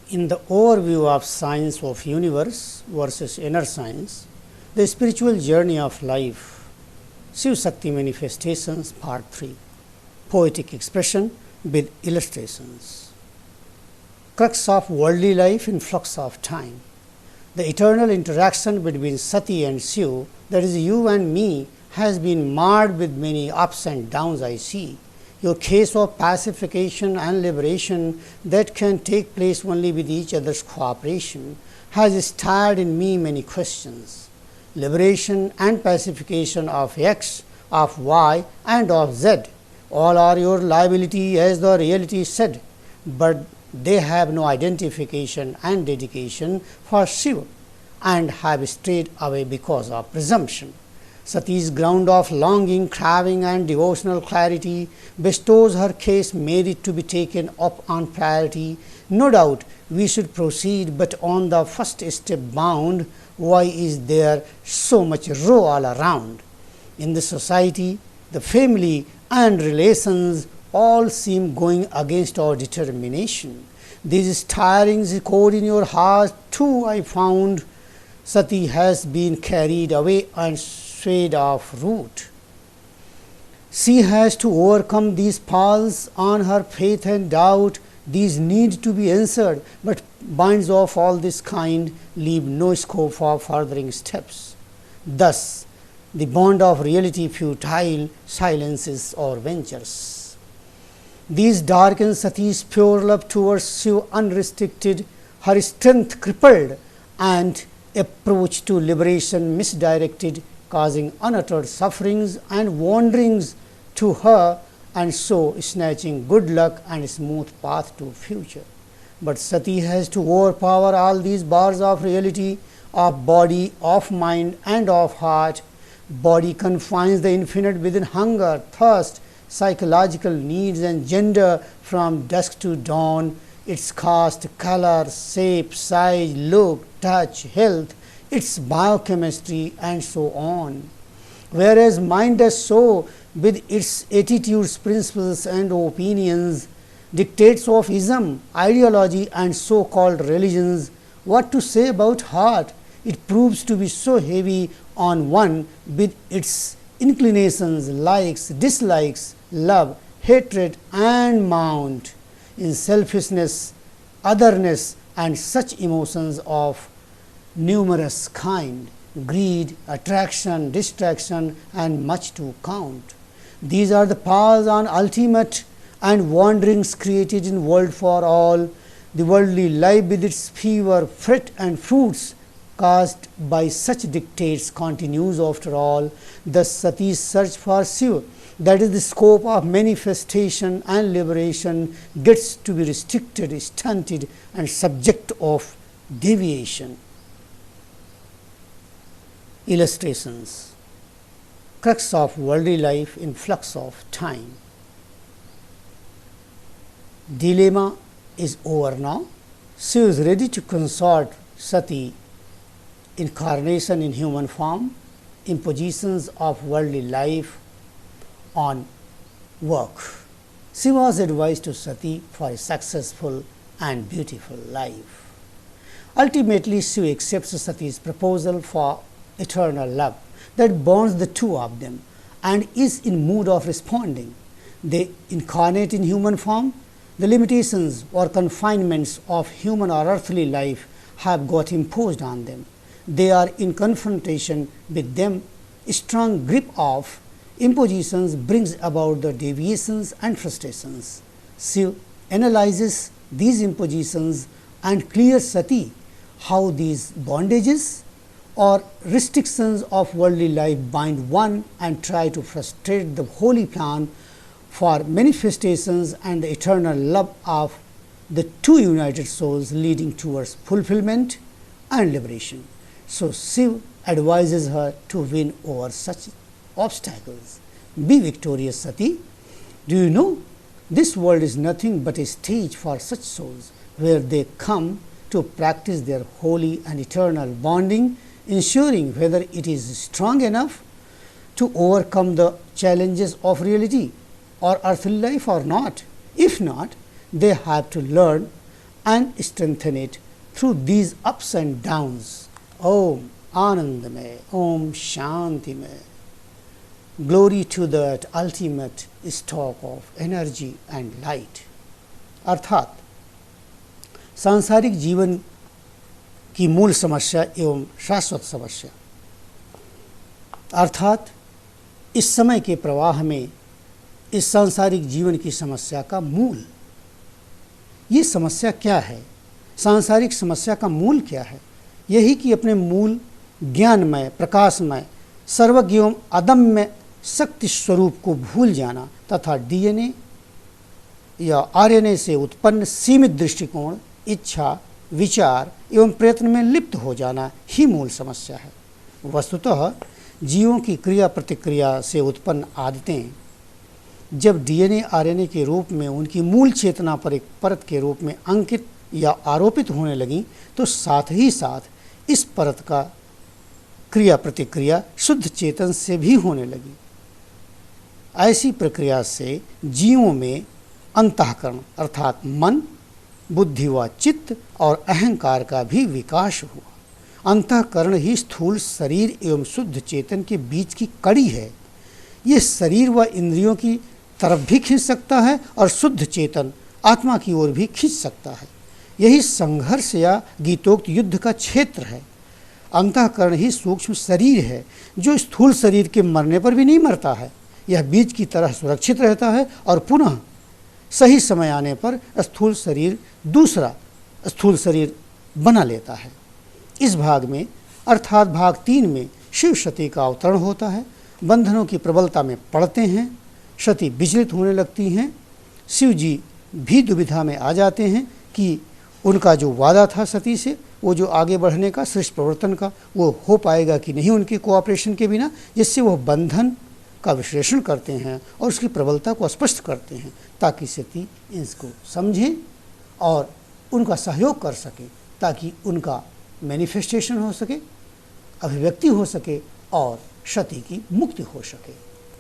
In the overview of science of universe versus inner science, the spiritual journey of life, Shiv Shakti manifestations, part 3, poetic expression with illustrations. Crux of worldly life in flux of time. The eternal interaction between Sati and Shiv, that is you and me, has been marred with many ups and downs I see. Your case of pacification and liberation that can take place only with each other's cooperation has stirred in me many questions. Liberation and pacification of X, of Y and of Z, all are your liability as the reality said, but they have no identification and dedication for Shiva and have strayed away because of presumption. Sati's ground of longing, craving and devotional clarity bestows her case made it to be taken up on priority. No doubt we should proceed, but on the first step bound, why is there so much row all around? In the society, the family and relations all seem going against our determination. These stirrings echoed in your heart too, I found. Sati has been carried away and swayed off root. She has to overcome these palls on her faith and doubt. These need to be answered, but binds of all this kind leave no scope for furthering steps. Thus, the bond of reality futile silences our ventures. These darken Sati's pure love towards Shiva unrestricted, her strength crippled, and approach to liberation misdirected, causing unuttered sufferings and wanderings to her, and so snatching good luck and smooth path to future. But Sati has to overpower all these bars of reality, of body, of mind and of heart. Body confines the infinite within hunger, thirst, psychological needs and gender from dusk to dawn, its caste, color, shape, size, look, touch, health, its biochemistry and so on. Whereas mind does so with its attitudes, principles and opinions, dictates of ism, ideology and so-called religions. What to say about heart? It proves to be so heavy on one with its inclinations, likes, dislikes, love, hatred and mount in selfishness, otherness and such emotions of numerous kind, greed, attraction, distraction and much to count. These are the paths on ultimate and wanderings created in world for all. The worldly life with its fever, fret and fruits caused by such dictates continues after all. Thus Sati's search for Shiva, that is the scope of manifestation and liberation, gets to be restricted, stunted and subject of deviation. Illustrations. Crux of worldly life in flux of time. Dilemma is over now. She is ready to consort Sati, incarnation in human form, impositions of worldly life on work. She was advised to Sati for a successful and beautiful life. Ultimately, she accepts Sati's proposal for eternal love that bonds the two of them and is in mood of responding. They incarnate in human form. The limitations or confinements of human or earthly life have got imposed on them. They are in confrontation with them. A strong grip of impositions brings about the deviations and frustrations. Shiva analyzes these impositions and clears Sati how these bondages or restrictions of worldly life bind one and try to frustrate the holy plan for manifestations and the eternal love of the two united souls leading towards fulfillment and liberation. So Shiva advises her to win over such obstacles. Be victorious, Sati. Do you know, this world is nothing but a stage for such souls where they come to practice their holy and eternal bonding, ensuring whether it is strong enough to overcome the challenges of reality or earthly life or not. If not, they have to learn and strengthen it through these ups and downs. Om Anandamay, Om Shantimay. Glory to that ultimate stock of energy and light. अर्थात सांसारिक जीवन की मूल समस्या एवं शाश्वत समस्या, अर्थात इस समय के प्रवाह में इस सांसारिक जीवन की समस्या का मूल, ये समस्या क्या है? सांसारिक समस्या का मूल क्या है? यही कि अपने मूल ज्ञानमय, प्रकाशमय, सर्वज्ञ एवं अदम्य शक्ति स्वरूप को भूल जाना तथा डीएनए या आरएनए से उत्पन्न सीमित दृष्टिकोण, इच्छा, विचार एवं प्रयत्न में लिप्त हो जाना ही मूल समस्या है। वस्तुतः जीवों की क्रिया प्रतिक्रिया से उत्पन्न आदतें जब डीएनए आरएनए के रूप में उनकी मूल चेतना पर एक परत के रूप में अंकित या आरोपित होने लगी, तो साथ ही साथ इस परत का क्रिया प्रतिक्रिया शुद्ध चेतन से भी होने लगी। ऐसी प्रक्रिया से जीवों में अंतःकरण अर्थात मन, बुद्धि व चित्त और अहंकार का भी विकास हुआ। अंतःकरण ही स्थूल शरीर एवं शुद्ध चेतन के बीच की कड़ी है। ये शरीर व इंद्रियों की तरफ भी खींच सकता है और शुद्ध चेतन आत्मा की ओर भी खींच सकता है। यही संघर्ष या गीतोक्त युद्ध का क्षेत्र है। अंतःकरण ही सूक्ष्म शरीर है जो स्थूल शरीर के मरने पर भी नहीं मरता है। यह बीज की तरह सुरक्षित रहता है और पुनः सही समय आने पर स्थूल शरीर दूसरा स्थूल शरीर बना लेता है। इस भाग में अर्थात भाग 3 में शिव शक्ति का अवतरण होता है। बंधनों की प्रबलता में पड़ते हैं, शक्ति विचलित होने लगती हैं। शिव जी भी दुविधा में आ जाते हैं कि उनका जो वादा था सती से, वो जो आगे बढ़ने का, सृष्टि प्रवर्तन का, वो हो पाएगा कि नहीं उनके कोऑपरेशन के बिना, जिससे वह बंधन का विश्लेषण करते हैं और उसकी प्रबलता को स्पष्ट करते हैं ताकि सती इसको समझें और उनका सहयोग कर सके, ताकि उनका मैनिफेस्टेशन हो सके, अभिव्यक्ति हो सके और सती की मुक्ति हो सके।